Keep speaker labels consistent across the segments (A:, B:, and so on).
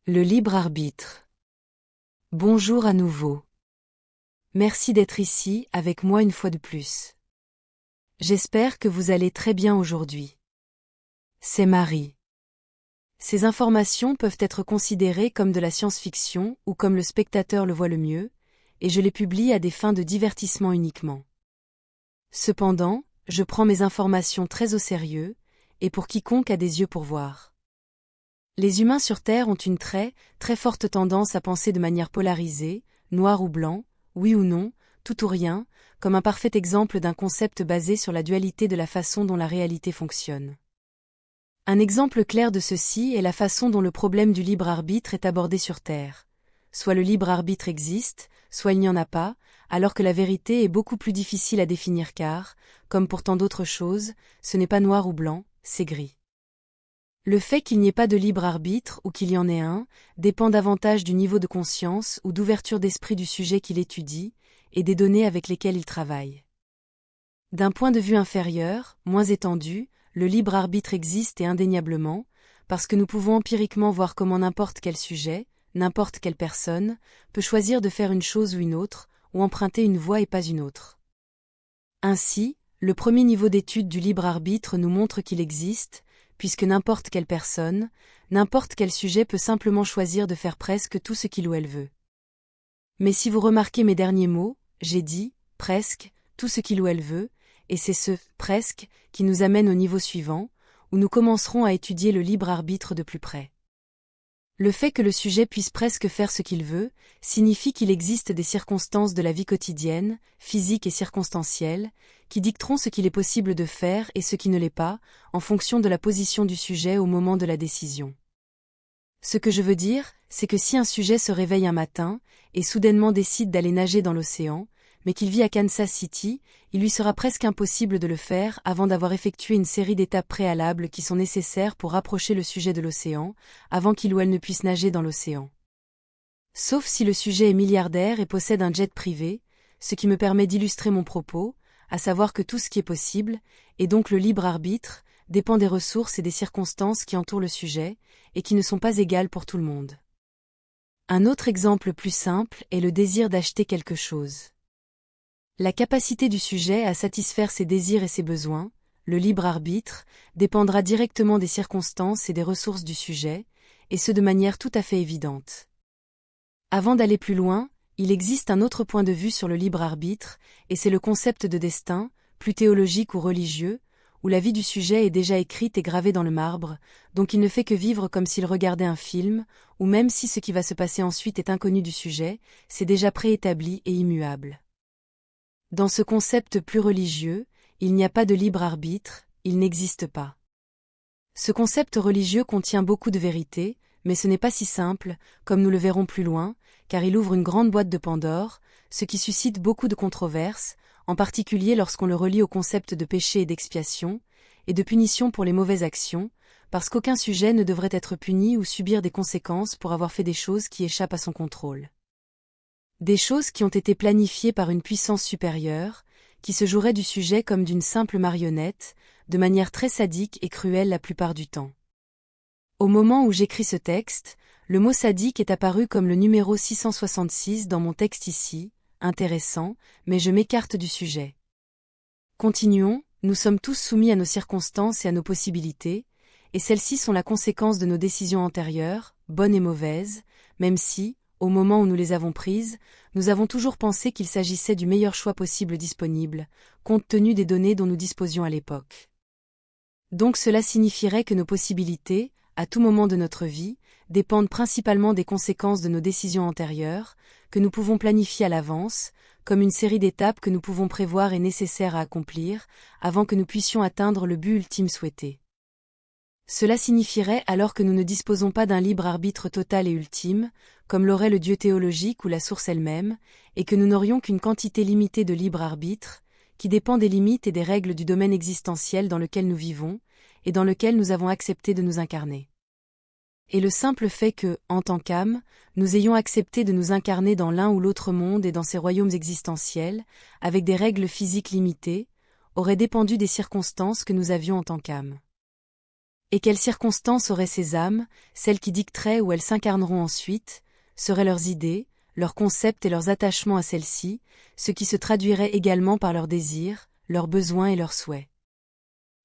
A: Le libre arbitre. Bonjour à nouveau. Merci d'être ici avec moi une fois de plus. J'espère que vous allez très bien aujourd'hui. C'est Marie. Ces informations peuvent être considérées comme de la science-fiction ou comme le spectateur le voit le mieux, et je les publie à des fins de divertissement uniquement. Cependant, je prends mes informations très au sérieux, et pour quiconque a des yeux pour voir. Les humains sur Terre ont une très forte tendance à penser de manière polarisée, noir ou blanc, oui ou non, tout ou rien, comme un parfait exemple d'un concept basé sur la dualité de la façon dont la réalité fonctionne. Un exemple clair de ceci est la façon dont le problème du libre arbitre est abordé sur Terre. Soit le libre arbitre existe, soit il n'y en a pas, alors que la vérité est beaucoup plus difficile à définir car, comme pour tant d'autres choses, ce n'est pas noir ou blanc, c'est gris. Le fait qu'il n'y ait pas de libre arbitre ou qu'il y en ait un, dépend davantage du niveau de conscience ou d'ouverture d'esprit du sujet qu'il étudie, et des données avec lesquelles il travaille. D'un point de vue inférieur, moins étendu, le libre arbitre existe et indéniablement, parce que nous pouvons empiriquement voir comment n'importe quel sujet, n'importe quelle personne, peut choisir de faire une chose ou une autre, ou emprunter une voie et pas une autre. Ainsi, le premier niveau d'étude du libre arbitre nous montre qu'il existe, puisque n'importe quelle personne, n'importe quel sujet peut simplement choisir de faire presque tout ce qu'il ou elle veut. Mais si vous remarquez mes derniers mots, j'ai dit, presque, tout ce qu'il ou elle veut, et c'est ce « presque » qui nous amène au niveau suivant, où nous commencerons à étudier le libre arbitre de plus près. Le fait que le sujet puisse presque faire ce qu'il veut, signifie qu'il existe des circonstances de la vie quotidienne, physiques et circonstancielles, qui dicteront ce qu'il est possible de faire et ce qui ne l'est pas, en fonction de la position du sujet au moment de la décision. Ce que je veux dire, c'est que si un sujet se réveille un matin, et soudainement décide d'aller nager dans l'océan, mais qu'il vit à Kansas City, il lui sera presque impossible de le faire avant d'avoir effectué une série d'étapes préalables qui sont nécessaires pour rapprocher le sujet de l'océan, avant qu'il ou elle ne puisse nager dans l'océan. Sauf si le sujet est milliardaire et possède un jet privé, ce qui me permet d'illustrer mon propos, à savoir que tout ce qui est possible, et donc le libre arbitre, dépend des ressources et des circonstances qui entourent le sujet, et qui ne sont pas égales pour tout le monde. Un autre exemple plus simple est le désir d'acheter quelque chose. La capacité du sujet à satisfaire ses désirs et ses besoins, le libre arbitre, dépendra directement des circonstances et des ressources du sujet, et ce de manière tout à fait évidente. Avant d'aller plus loin, il existe un autre point de vue sur le libre arbitre, et c'est le concept de destin, plus théologique ou religieux, où la vie du sujet est déjà écrite et gravée dans le marbre, donc il ne fait que vivre comme s'il regardait un film, ou même si ce qui va se passer ensuite est inconnu du sujet, c'est déjà préétabli et immuable. Dans ce concept plus religieux, il n'y a pas de libre arbitre, il n'existe pas. Ce concept religieux contient beaucoup de vérité, mais ce n'est pas si simple, comme nous le verrons plus loin, car il ouvre une grande boîte de Pandore, ce qui suscite beaucoup de controverses, en particulier lorsqu'on le relie au concept de péché et d'expiation, et de punition pour les mauvaises actions, parce qu'aucun sujet ne devrait être puni ou subir des conséquences pour avoir fait des choses qui échappent à son contrôle. Des choses qui ont été planifiées par une puissance supérieure, qui se jouerait du sujet comme d'une simple marionnette, de manière très sadique et cruelle la plupart du temps. Au moment où j'écris ce texte, le mot sadique est apparu comme le numéro 666 dans mon texte ici, intéressant, mais je m'écarte du sujet. Continuons, nous sommes tous soumis à nos circonstances et à nos possibilités, et celles-ci sont la conséquence de nos décisions antérieures, bonnes et mauvaises, même si, au moment où nous les avons prises, nous avons toujours pensé qu'il s'agissait du meilleur choix possible disponible, compte tenu des données dont nous disposions à l'époque. Donc cela signifierait que nos possibilités, à tout moment de notre vie, dépendent principalement des conséquences de nos décisions antérieures, que nous pouvons planifier à l'avance, comme une série d'étapes que nous pouvons prévoir et nécessaires à accomplir, avant que nous puissions atteindre le but ultime souhaité. Cela signifierait alors que nous ne disposons pas d'un libre arbitre total et ultime, comme l'aurait le Dieu théologique ou la source elle-même, et que nous n'aurions qu'une quantité limitée de libre arbitre, qui dépend des limites et des règles du domaine existentiel dans lequel nous vivons, et dans lequel nous avons accepté de nous incarner. Et le simple fait que, en tant qu'âme, nous ayons accepté de nous incarner dans l'un ou l'autre monde et dans ces royaumes existentiels, avec des règles physiques limitées, aurait dépendu des circonstances que nous avions en tant qu'âme. Et quelles circonstances auraient ces âmes, celles qui dicteraient où elles s'incarneront ensuite, seraient leurs idées, leurs concepts et leurs attachements à celles-ci, ce qui se traduirait également par leurs désirs, leurs besoins et leurs souhaits.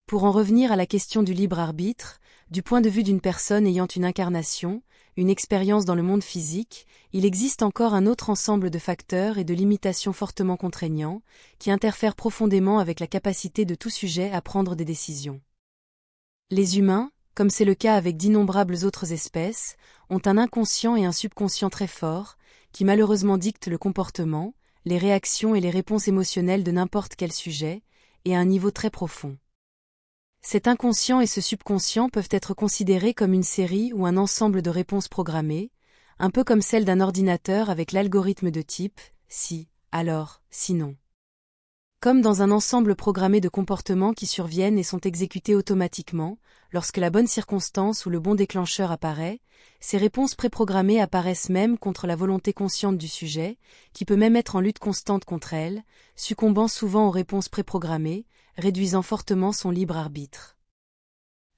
A: Pour en revenir à la question du libre arbitre, du point de vue d'une personne ayant une incarnation, une expérience dans le monde physique, il existe encore un autre ensemble de facteurs et de limitations fortement contraignants, qui interfèrent profondément avec la capacité de tout sujet à prendre des décisions. Les humains, comme c'est le cas avec d'innombrables autres espèces, ont un inconscient et un subconscient très forts, qui malheureusement dictent le comportement, les réactions et les réponses émotionnelles de n'importe quel sujet, et à un niveau très profond. Cet inconscient et ce subconscient peuvent être considérés comme une série ou un ensemble de réponses programmées, un peu comme celle d'un ordinateur avec l'algorithme de type « si, alors, sinon ». Comme dans un ensemble programmé de comportements qui surviennent et sont exécutés automatiquement, lorsque la bonne circonstance ou le bon déclencheur apparaît, ces réponses préprogrammées apparaissent même contre la volonté consciente du sujet, qui peut même être en lutte constante contre elles, succombant souvent aux réponses préprogrammées, réduisant fortement son libre arbitre.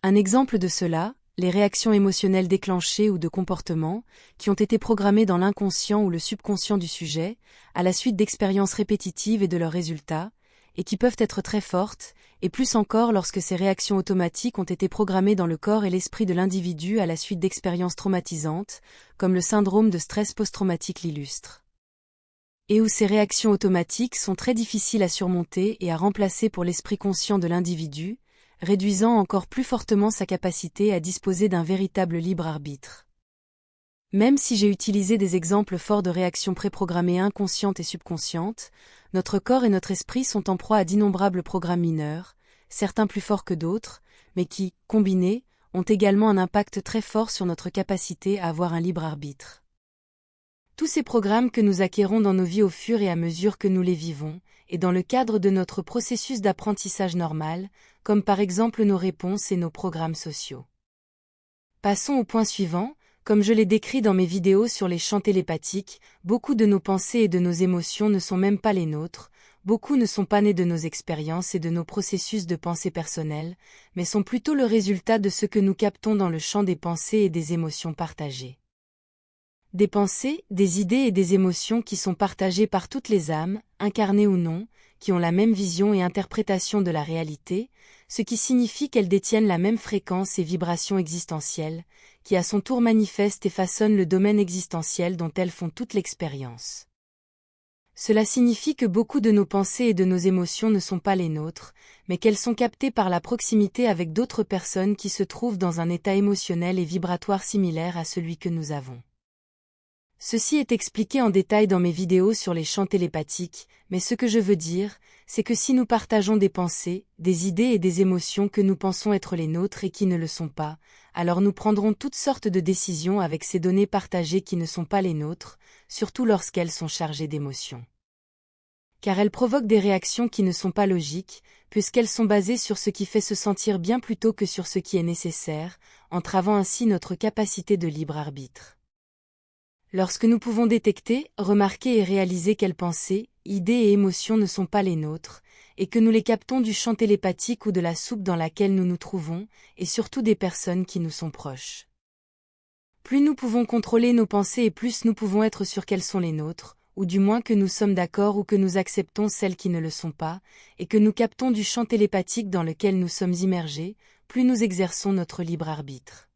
A: Un exemple de cela, les réactions émotionnelles déclenchées ou de comportements, qui ont été programmées dans l'inconscient ou le subconscient du sujet, à la suite d'expériences répétitives et de leurs résultats, et qui peuvent être très fortes, et plus encore lorsque ces réactions automatiques ont été programmées dans le corps et l'esprit de l'individu à la suite d'expériences traumatisantes, comme le syndrome de stress post-traumatique l'illustre. Et où ces réactions automatiques sont très difficiles à surmonter et à remplacer pour l'esprit conscient de l'individu, réduisant encore plus fortement sa capacité à disposer d'un véritable libre arbitre. Même si j'ai utilisé des exemples forts de réactions préprogrammées inconscientes et subconscientes, notre corps et notre esprit sont en proie à d'innombrables programmes mineurs, certains plus forts que d'autres, mais qui, combinés, ont également un impact très fort sur notre capacité à avoir un libre arbitre. Tous ces programmes que nous acquérons dans nos vies au fur et à mesure que nous les vivons, et dans le cadre de notre processus d'apprentissage normal, comme par exemple nos réponses et nos programmes sociaux. Passons au point suivant. Comme je l'ai décrit dans mes vidéos sur les champs télépathiques, beaucoup de nos pensées et de nos émotions ne sont même pas les nôtres, beaucoup ne sont pas nés de nos expériences et de nos processus de pensée personnels, mais sont plutôt le résultat de ce que nous captons dans le champ des pensées et des émotions partagées. Des pensées, des idées et des émotions qui sont partagées par toutes les âmes, incarnées ou non, qui ont la même vision et interprétation de la réalité, ce qui signifie qu'elles détiennent la même fréquence et vibration existentielle, qui à son tour manifeste et façonne le domaine existentiel dont elles font toute l'expérience. Cela signifie que beaucoup de nos pensées et de nos émotions ne sont pas les nôtres, mais qu'elles sont captées par la proximité avec d'autres personnes qui se trouvent dans un état émotionnel et vibratoire similaire à celui que nous avons. Ceci est expliqué en détail dans mes vidéos sur les champs télépathiques, mais ce que je veux dire, c'est que si nous partageons des pensées, des idées et des émotions que nous pensons être les nôtres et qui ne le sont pas, alors nous prendrons toutes sortes de décisions avec ces données partagées qui ne sont pas les nôtres, surtout lorsqu'elles sont chargées d'émotions. Car elles provoquent des réactions qui ne sont pas logiques, puisqu'elles sont basées sur ce qui fait se sentir bien plutôt que sur ce qui est nécessaire, entravant ainsi notre capacité de libre arbitre. Lorsque nous pouvons détecter, remarquer et réaliser quelles pensées, idées et émotions ne sont pas les nôtres, et que nous les captons du champ télépathique ou de la soupe dans laquelle nous nous trouvons, et surtout des personnes qui nous sont proches. Plus nous pouvons contrôler nos pensées et plus nous pouvons être sûrs qu'elles sont les nôtres, ou du moins que nous sommes d'accord ou que nous acceptons celles qui ne le sont pas, et que nous captons du champ télépathique dans lequel nous sommes immergés, plus nous exerçons notre libre arbitre.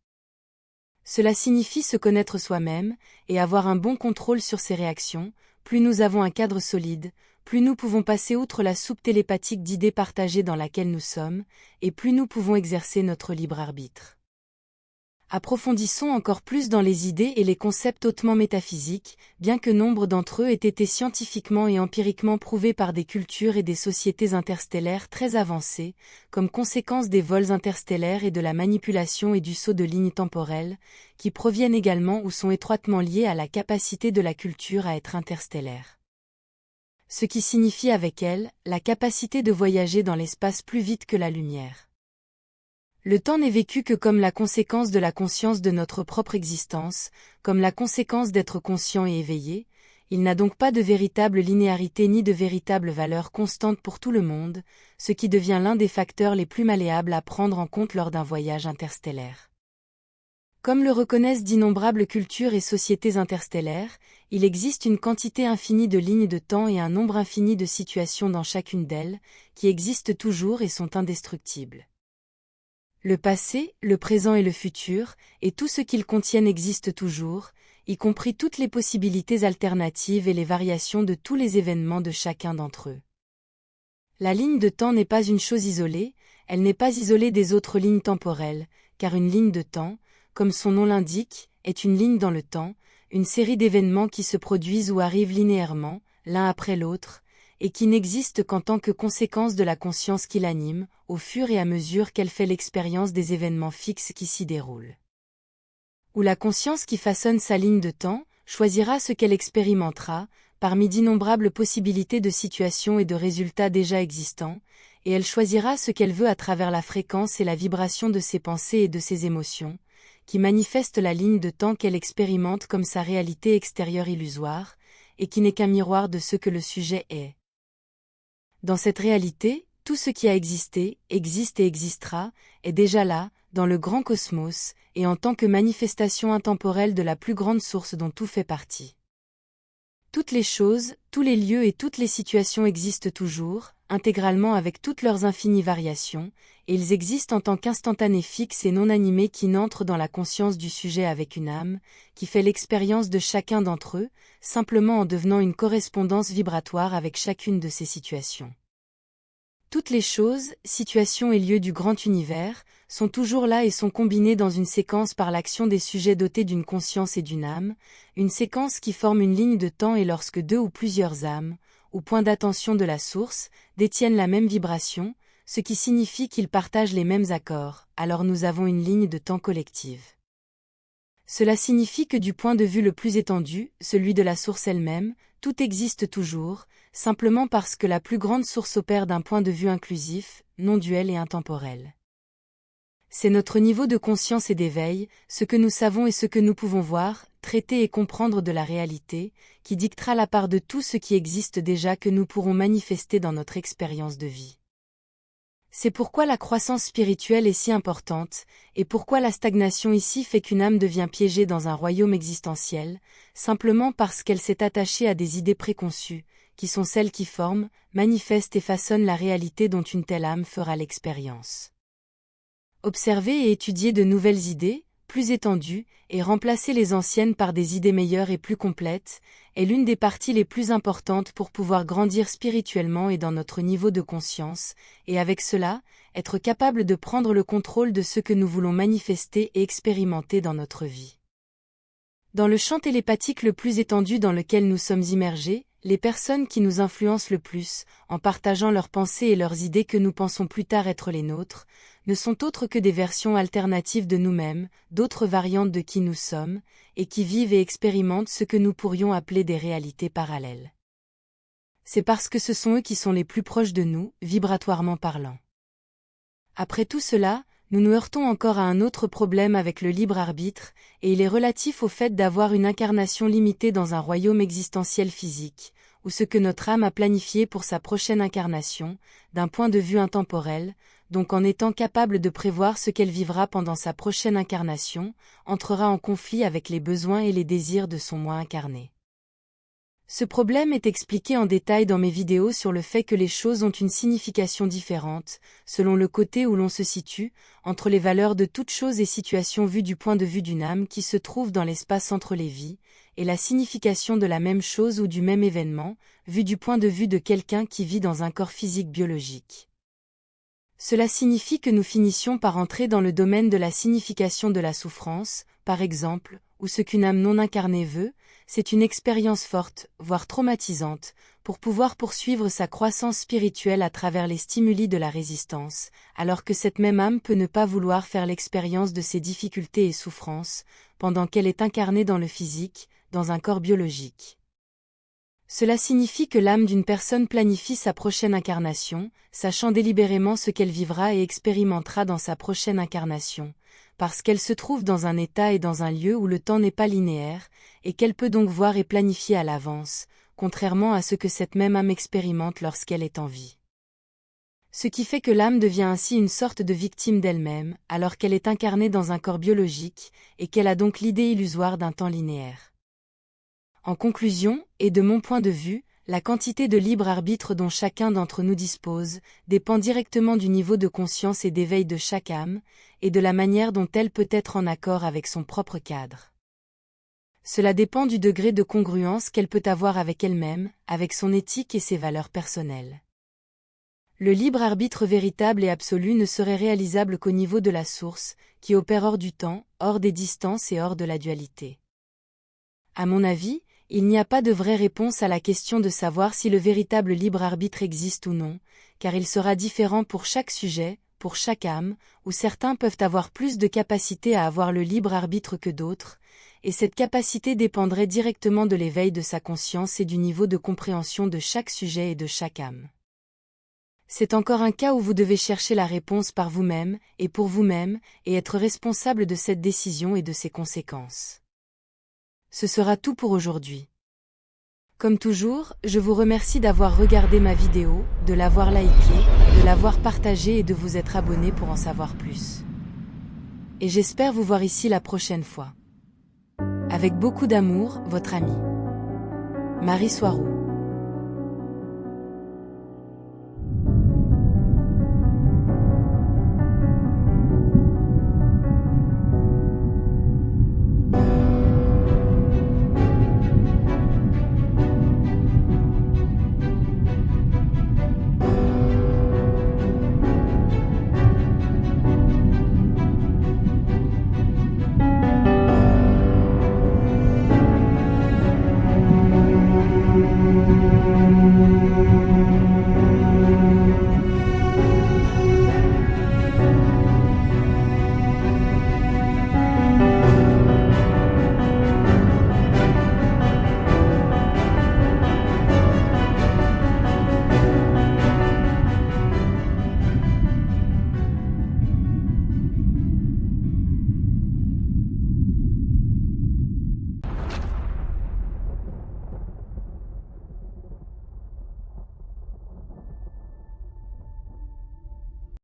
A: Cela signifie se connaître soi-même, et avoir un bon contrôle sur ses réactions. Plus nous avons un cadre solide, plus nous pouvons passer outre la soupe télépathique d'idées partagées dans laquelle nous sommes, et plus nous pouvons exercer notre libre arbitre. Approfondissons encore plus dans les idées et les concepts hautement métaphysiques, bien que nombre d'entre eux aient été scientifiquement et empiriquement prouvés par des cultures et des sociétés interstellaires très avancées, comme conséquence des vols interstellaires et de la manipulation et du saut de lignes temporelles, qui proviennent également ou sont étroitement liés à la capacité de la culture à être interstellaire. Ce qui signifie avec elle, la capacité de voyager dans l'espace plus vite que la lumière. Le temps n'est vécu que comme la conséquence de la conscience de notre propre existence, comme la conséquence d'être conscient et éveillé, Il n'a donc pas de véritable linéarité ni de véritable valeur constante pour tout le monde, ce qui devient l'un des facteurs les plus malléables à prendre en compte lors d'un voyage interstellaire. Comme le reconnaissent d'innombrables cultures et sociétés interstellaires, il existe une quantité infinie de lignes de temps et un nombre infini de situations dans chacune d'elles, qui existent toujours et sont indestructibles. Le passé, le présent et le futur, et tout ce qu'ils contiennent existe toujours, y compris toutes les possibilités alternatives et les variations de tous les événements de chacun d'entre eux. La ligne de temps n'est pas une chose isolée, elle n'est pas isolée des autres lignes temporelles, car une ligne de temps, comme son nom l'indique, est une ligne dans le temps, une série d'événements qui se produisent ou arrivent linéairement, l'un après l'autre, et qui n'existent qu'en tant que conséquence de la conscience qui l'anime, au fur et à mesure qu'elle fait l'expérience des événements fixes qui s'y déroulent. Ou la conscience qui façonne sa ligne de temps, choisira ce qu'elle expérimentera, parmi d'innombrables possibilités de situations et de résultats déjà existants, et elle choisira ce qu'elle veut à travers la fréquence et la vibration de ses pensées et de ses émotions, qui manifestent la ligne de temps qu'elle expérimente comme sa réalité extérieure illusoire, et qui n'est qu'un miroir de ce que le sujet est. Dans cette réalité, tout ce qui a existé, existe et existera, est déjà là, dans le grand cosmos, et en tant que manifestation intemporelle de la plus grande source dont tout fait partie. Toutes les choses, tous les lieux et toutes les situations existent toujours, intégralement avec toutes leurs infinies variations, et ils existent en tant qu'instantanés fixes et non animés qui n'entrent dans la conscience du sujet avec une âme, qui fait l'expérience de chacun d'entre eux, simplement en devenant une correspondance vibratoire avec chacune de ces situations. Toutes les choses, situations et lieux du grand univers, sont toujours là et sont combinés dans une séquence par l'action des sujets dotés d'une conscience et d'une âme, une séquence qui forme une ligne de temps et lorsque deux ou plusieurs âmes, ou points d'attention de la source, détiennent la même vibration, ce qui signifie qu'ils partagent les mêmes accords, alors nous avons une ligne de temps collective. Cela signifie que du point de vue le plus étendu, celui de la source elle-même, tout existe toujours, simplement parce que la plus grande source opère d'un point de vue inclusif, non duel et intemporel. C'est notre niveau de conscience et d'éveil, ce que nous savons et ce que nous pouvons voir, traiter et comprendre de la réalité, qui dictera la part de tout ce qui existe déjà que nous pourrons manifester dans notre expérience de vie. C'est pourquoi la croissance spirituelle est si importante, et pourquoi la stagnation ici fait qu'une âme devient piégée dans un royaume existentiel, simplement parce qu'elle s'est attachée à des idées préconçues, qui sont celles qui forment, manifestent et façonnent la réalité dont une telle âme fera l'expérience. Observer et étudier de nouvelles idées, plus étendues, et remplacer les anciennes par des idées meilleures et plus complètes, est l'une des parties les plus importantes pour pouvoir grandir spirituellement et dans notre niveau de conscience, et avec cela, être capable de prendre le contrôle de ce que nous voulons manifester et expérimenter dans notre vie. Dans le champ télépathique le plus étendu dans lequel nous sommes immergés, les personnes qui nous influencent le plus, en partageant leurs pensées et leurs idées que nous pensons plus tard être les nôtres, ne sont autres que des versions alternatives de nous-mêmes, d'autres variantes de qui nous sommes, et qui vivent et expérimentent ce que nous pourrions appeler des réalités parallèles. C'est parce que ce sont eux qui sont les plus proches de nous, vibratoirement parlant. Après tout cela, nous nous heurtons encore à un autre problème avec le libre arbitre, et il est relatif au fait d'avoir une incarnation limitée dans un royaume existentiel physique, ou ce que notre âme a planifié pour sa prochaine incarnation, d'un point de vue intemporel, donc en étant capable de prévoir ce qu'elle vivra pendant sa prochaine incarnation, entrera en conflit avec les besoins et les désirs de son moi incarné. Ce problème est expliqué en détail dans mes vidéos sur le fait que les choses ont une signification différente, selon le côté où l'on se situe, entre les valeurs de toute chose et situation vues du point de vue d'une âme qui se trouve dans l'espace entre les vies, et la signification de la même chose ou du même événement, vu du point de vue de quelqu'un qui vit dans un corps physique biologique. Cela signifie que nous finissions par entrer dans le domaine de la signification de la souffrance, par exemple, ou ce qu'une âme non incarnée veut, c'est une expérience forte, voire traumatisante, pour pouvoir poursuivre sa croissance spirituelle à travers les stimuli de la résistance, alors que cette même âme peut ne pas vouloir faire l'expérience de ses difficultés et souffrances, pendant qu'elle est incarnée dans le physique, dans un corps biologique. Cela signifie que l'âme d'une personne planifie sa prochaine incarnation, sachant délibérément ce qu'elle vivra et expérimentera dans sa prochaine incarnation, parce qu'elle se trouve dans un état et dans un lieu où le temps n'est pas linéaire, et qu'elle peut donc voir et planifier à l'avance, contrairement à ce que cette même âme expérimente lorsqu'elle est en vie. Ce qui fait que l'âme devient ainsi une sorte de victime d'elle-même, alors qu'elle est incarnée dans un corps biologique, et qu'elle a donc l'idée illusoire d'un temps linéaire. En conclusion, et de mon point de vue, la quantité de libre arbitre dont chacun d'entre nous dispose, dépend directement du niveau de conscience et d'éveil de chaque âme, et de la manière dont elle peut être en accord avec son propre cadre. Cela dépend du degré de congruence qu'elle peut avoir avec elle-même, avec son éthique et ses valeurs personnelles. Le libre arbitre véritable et absolu ne serait réalisable qu'au niveau de la source, qui opère hors du temps, hors des distances et hors de la dualité. À mon avis, il n'y a pas de vraie réponse à la question de savoir si le véritable libre arbitre existe ou non, car il sera différent pour chaque sujet, pour chaque âme, où certains peuvent avoir plus de capacité à avoir le libre arbitre que d'autres, et cette capacité dépendrait directement de l'éveil de sa conscience et du niveau de compréhension de chaque sujet et de chaque âme. C'est encore un cas où vous devez chercher la réponse par vous-même, et pour vous-même, et être responsable de cette décision et de ses conséquences. Ce sera tout pour aujourd'hui. Comme toujours, je vous remercie d'avoir regardé ma vidéo, de l'avoir likée, de l'avoir partagée et de vous être abonné pour en savoir plus. Et j'espère vous voir ici la prochaine fois. Avec beaucoup d'amour, votre amie Marie Soiroux.